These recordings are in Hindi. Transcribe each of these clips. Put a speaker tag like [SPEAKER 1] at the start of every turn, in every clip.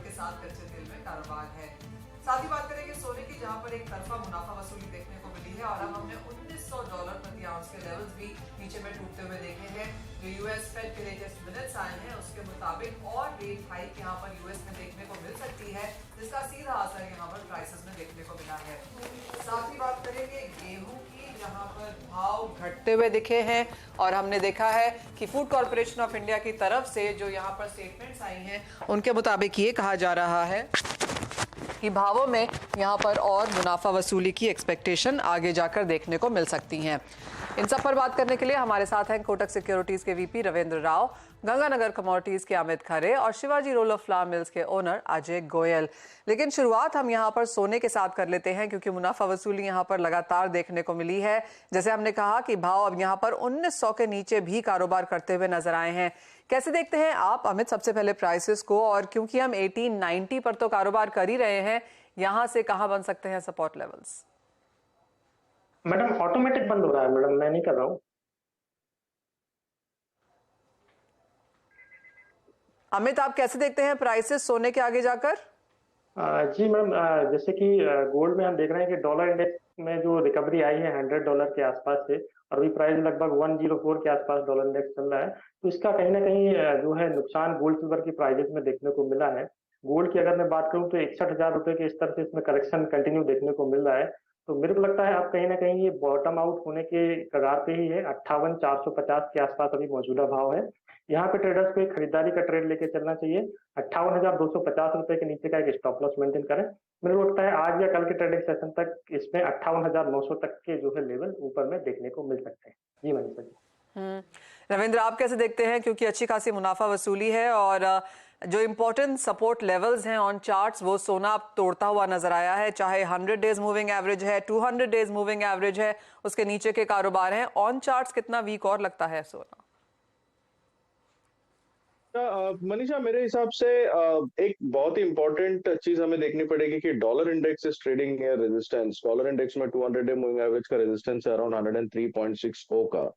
[SPEAKER 1] गिरावट के साथ कच्चे तेल में कारोबार है। साथ ही बात करेंगे सोने की, जहां पर एक तरफा मुनाफा वसूली देखने को मिली है और अब हमने $1900 प्रति आउंस के लेवल्स भी नीचे में टूटते हुए देखे हैं। जो यूएस फेड के लेटेस्ट मिनट्स आए हैं उसके मुताबिक और रेट हाइक यहां पर यूएस में देखने को मिल सकती है, जिसका सीधा असर यहां पर प्राइसेस में देखने को मिला है। साथ ही बात करेंगे गेहूं की, जहां पर भाव घटते हुए दिखे हैं और हमने देखा है कि फूड कॉर्पोरेशन ऑफ इंडिया की तरफ से जो यहां पर स्टेटमेंट्स आई हैं उनके मुताबिक ये कहा जा रहा है कि भावों में यहाँ पर और मुनाफा वसूली की एक्सपेक्टेशन आगे जाकर देखने को मिल सकती हैं। इन सब पर बात करने के लिए हमारे साथ हैं कोटक सिक्योरिटीज के वीपी रविंद्र राव, गंगानगर कमोडिटीज के अमित खरे और Shivaji roll of flour mills के ओनर अजय गोयल। लेकिन शुरुआत हम यहाँ पर सोने के साथ कर लेते हैं, क्योंकि मुनाफा वसूली यहाँ पर लगातार देखने को मिली है। जैसे हमने कहा कि भाव अब यहाँ पर 1900 के नीचे भी कारोबार करते हुए नजर आए हैं। कैसे देखते हैं आप अमित, सबसे पहले प्राइसेस को, और क्योंकि हम 1890 पर तो कारोबार कर ही रहे हैं, यहाँ से कहाँ बन सकते हैं सपोर्ट लेवल्स?
[SPEAKER 2] मैडम ऑटोमेटिक बंद हो रहा है मैडम, मैं नहीं कर रहा हूँ।
[SPEAKER 1] अमित, आप कैसे देखते हैं प्राइसेस सोने के आगे जाकर?
[SPEAKER 2] जी मैडम, जैसे कि गोल्ड में हम देख रहे हैं कि डॉलर इंडेक्स में जो रिकवरी आई है $100 के आसपास से, और अभी प्राइस लगभग 104 के आसपास डॉलर इंडेक्स चल रहा है। तो इसका कहीं ना कहीं जो है नुकसान गोल्ड सिल्वर की प्राइजेस में देखने को मिला है। गोल्ड की अगर मैं बात करूं तो 61,000 रुपए के स्तर से इसमें करेक्शन कंटिन्यू देखने को मिल रहा है। तो मेरे को लगता है अब कहीं ना कहीं ये बॉटम आउट होने के कगार पे ही है। 58,450 के आसपास अभी मौजूदा भाव है। यहाँ पे ट्रेडर्स को एक खरीदारी का ट्रेड लेके चलना चाहिए। 58,250 रुपए के नीचे का एक स्टॉप लॉस मेंटेन करें। मेरे को लगता है आज या कल के ट्रेडिंग सेशन तक इसमें 58,900 तक के जो है लेवल ऊपर में देखने को मिल सकते हैं। जी मनीषा जी।
[SPEAKER 1] रविंद्र, आप कैसे देखते हैं, क्योंकि अच्छी खासी मुनाफा वसूली है और जो इंपॉर्टेंट सपोर्ट लेवल्स हैं ऑन चार्ट्स वो सोना तोड़ता हुआ नजर आया है, चाहे 100 डेज मूविंग एवरेज है, 200 डेज मूविंग एवरेज है, उसके नीचे के कारोबार हैं। ऑन चार्ट्स कितना वीक और लगता है सोना?
[SPEAKER 3] मनीषा, मेरे हिसाब से एक बहुत ही इंपॉर्टेंट चीज हमें देखनी पड़ेगी कि dollar index is trading near resistance. Dollar index में 200 डे मूविंग एवरेज का रेजिस्टेंस है अराउंड 103.60 का।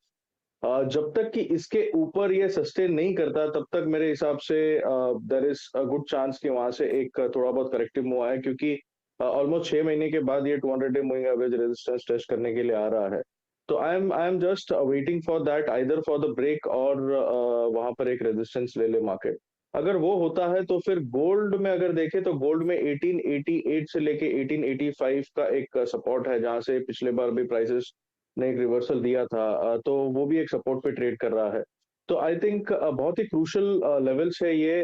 [SPEAKER 3] जब तक कि इसके ऊपर ये सस्टेन नहीं करता तब तक मेरे हिसाब से there is a good chance कि वहां से एक थोड़ा बहुत करेक्टिव मूव आए, क्योंकि ऑलमोस्ट 6 महीने के बाद ये 200 day moving average resistance test करने के लिए आ रहा है। तो I am just waiting for that, either for the break और वहां पर एक रेजिस्टेंस ले ले मार्केट। अगर वो होता है तो फिर गोल्ड में अगर देखें तो गोल्ड में 1888 से लेके 1885 का एक सपोर्ट है, जहां से पिछले बार भी प्राइसेस ने एक रिवर्सल दिया था। तो वो भी एक सपोर्ट पे ट्रेड कर रहा है। तो आई थिंक बहुत ही क्रूशल लेवल्स है ये।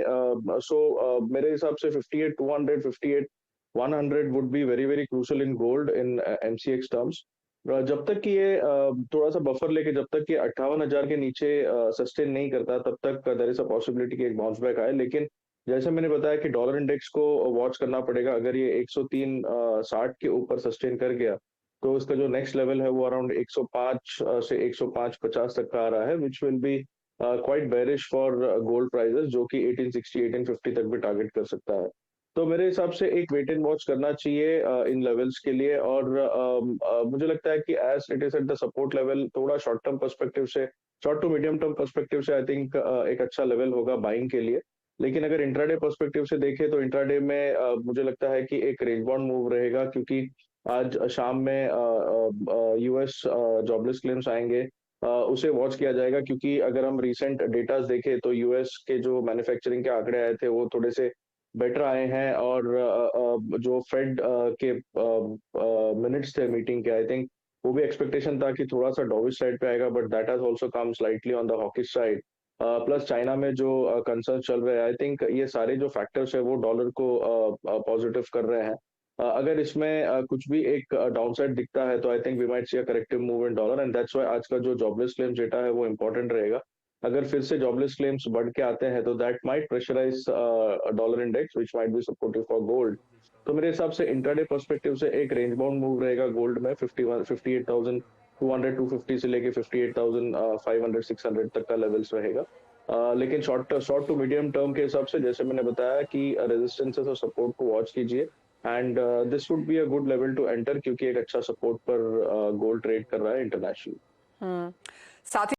[SPEAKER 3] मेरे हिसाब से 58,200, 58,100 would be very very crucial in gold in MCX terms. जब तक कि ये थोड़ा सा बफर लेके, जब तक कि 58,000 के नीचे सस्टेन नहीं करता तब तक देयर इज अ पॉसिबिलिटी कि एक बाउंस बैक आए। लेकिन जैसे मैंने बताया कि डॉलर इंडेक्स को वॉच करना पड़ेगा। अगर ये 103.60 के ऊपर सस्टेन कर गया तो इसका जो नेक्स्ट लेवल है वो अराउंड 105 से 105.50 तक का आ रहा है, which will be quite bearish for gold prices, जो कि 1860 1850 तक भी टारगेट कर सकता है। तो मेरे हिसाब से एक वेट एंड वॉच करना चाहिए इन लेवल्स के लिए। और मुझे लगता है कि as it is at the support level, थोड़ा शॉर्ट टर्म पर्सपेक्टिव से, short to medium term perspective से आई थिंक एक अच्छा लेवल होगा बाइंग के लिए। लेकिन अगर इंट्राडे पर्सपेक्टिव से देखें तो इंट्राडे में मुझे लगता है कि एक रेंज बाउंड मूव रहेगा, क्योंकि आज शाम में यूएस जॉबलेस क्लेम्स आएंगे। उसे वॉच किया जाएगा, क्योंकि अगर हम रिसेंट डेटास देखें तो यूएस के जो मैन्युफैक्चरिंग के आंकड़े आए थे वो थोड़े से बेटर आए हैं। और जो फेड के मिनट्स थे मीटिंग के, आई थिंक वो भी एक्सपेक्टेशन था कि थोड़ा सा डॉविश साइड पे आएगा, but that has also come slightly on the hawkish side. Plus China में जो कंसर्न चल रहे हैं, आई थिंक ये सारे जो फैक्टर्स है वो डॉलर को पॉजिटिव कर रहे हैं। अगर इसमें कुछ भी एक डाउनसाइड दिखता है तो I think we might see a corrective move in dollar, and that's why आज का जो जॉबलेस क्लेम्स डेटा है वो इंपॉर्टेंट रहेगा। अगर फिर से जॉबलेस क्लेम्स बढ़ के आते हैं तो that might pressurise dollar index, which might be supportive for gold. तो मेरे हिसाब से इंट्राडे पर्सपेक्टिव से एक रेंज बाउंड मूव रहेगा गोल्ड में 51 58,200 250 से लेके 58,500 600 तक का लेवल्स रहेगा। लेकिन शॉर्ट टू मीडियम टर्म के हिसाब से जैसे मैंने बताया कि रेजिस्टेंसेस और सपोर्ट को वॉच कीजिए, and this would be a good level to enter, क्योंकि एक अच्छा सपोर्ट पर गोल्ड ट्रेड कर रहा है इंटरनेशनल।
[SPEAKER 1] साथ ही